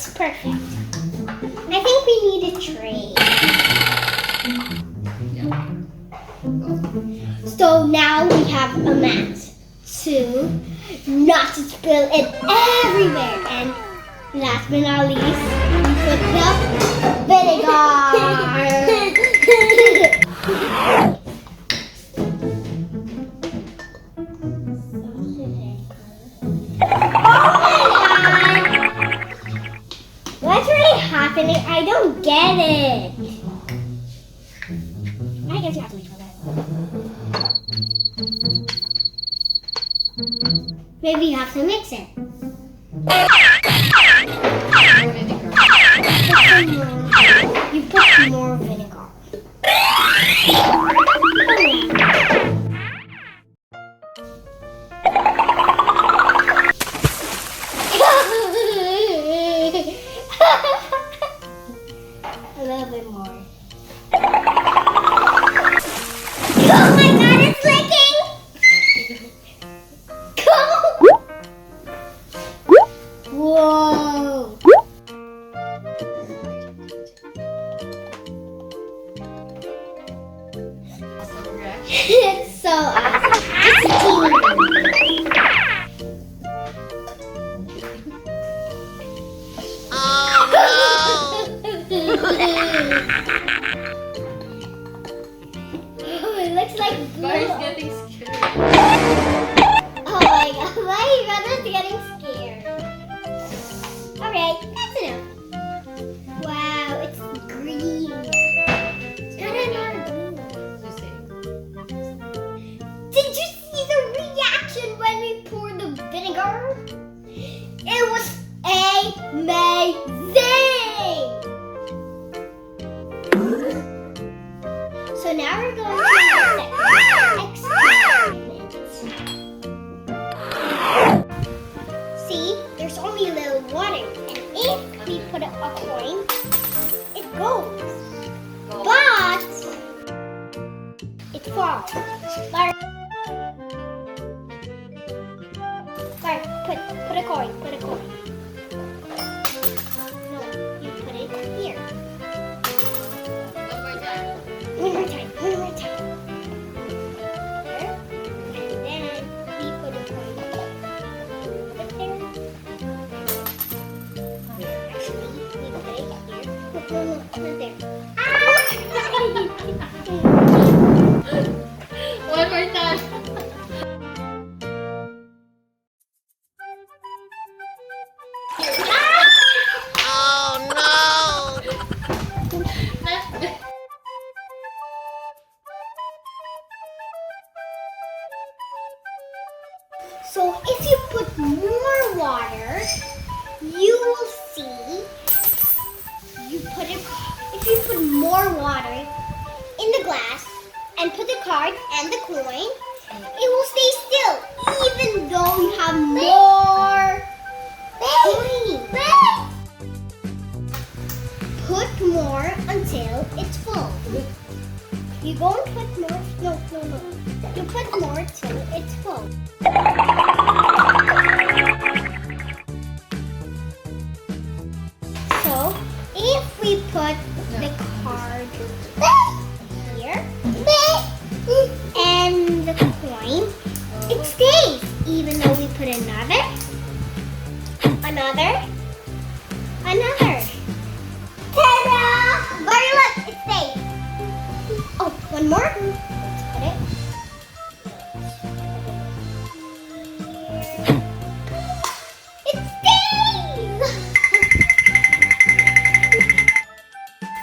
looks perfect. I think we need a tray. So now we have a mat to not to spill it everywhere. And last but not least, we put the vinegar. What's really happening? I don't get it. I guess you have to wait for that. Maybe you have to mix it. You put more vinegar. A little bit more. Oh my god, it's leaking! Whoa! It's so awesome. It's a team. Oh, it looks like glue. Barry's getting scared. Oh my god, my brother's getting scared. Alright, that's enough. Wow, it's green. It's kind of not blue. Did you see the reaction when we poured the vinegar? It was amazing! So now we're going to the experiment. See, there's only a little water, and if we put a coin, it goes. But it falls. Larry, put a coin. Put a coin. No, you put it here. One more time. Here. And then we put a coin. Put there. Actually, we put it here. No, not there. One more time. So if you put more water, you will see. If you put more water in the glass and put the card and the coin, it will stay still, even though you have more coins. Put more until it's full. You go and put more. No. You put more till it's full. So, if we put the card here and the coin, it stays. Even though we put another. Ta-da! Very look, it stays. Oh, one more. Let's put it. It stays!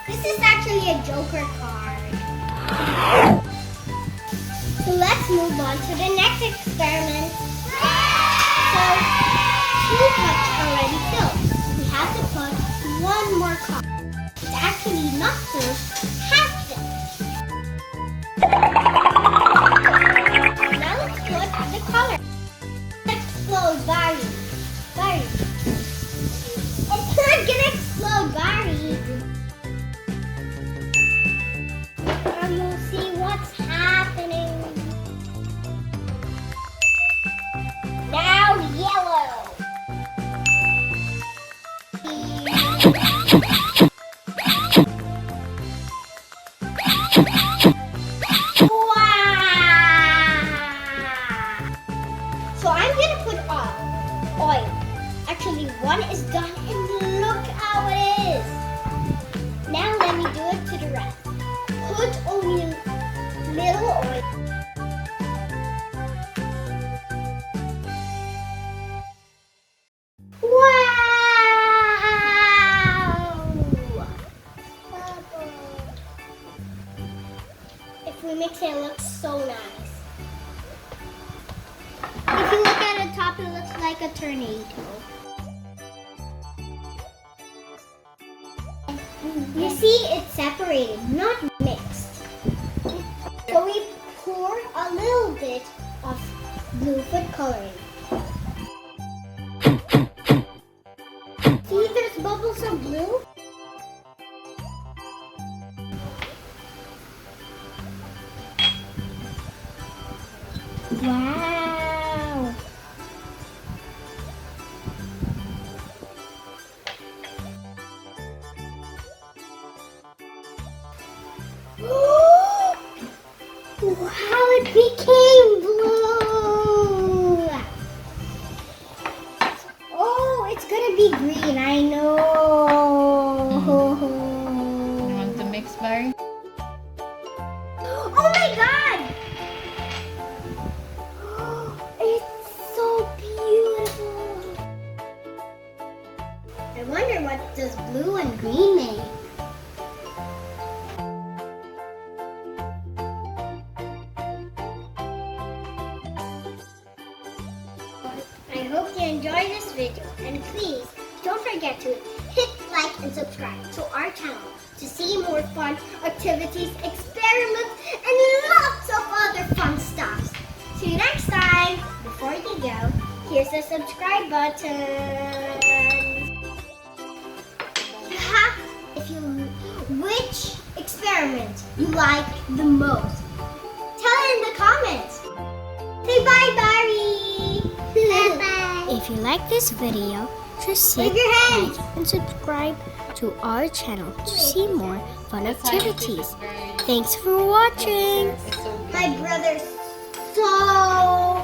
This is actually a joker card. So let's move on to the next experiment. So, 2 cups already filled. We have to put one more cup. It's actually not filled, half filled. Now let's put the color. Explode, Barry. It's not gonna explode, Barry. Now you'll see what's happening. Now yellow. one is done and look how it is. Now let me do it to the rest. Put only little oil. Wow! If we mix it, it looks so nice. If you look at the top, it looks like a tornado. You see, it's separated, not mixed. So we pour a little bit of blue food coloring. See, there's bubbles of blue. Wow! Wow, it became blue! Oh, it's gonna be green, I know! You want the mix, Barry? Oh my god! It's so beautiful! I wonder what does blue and green make? I hope you enjoyed this video, and please don't forget to hit like and subscribe to our channel to see more fun activities, experiments, and lots of other fun stuff. See you next time. Before you go, here's the subscribe button. Which experiment you like the most? Tell it in the comments. Say bye, Barry. Bye. If you like this video, just hit like and subscribe to our channel to see more fun activities. Thanks for watching. It's so My brother's so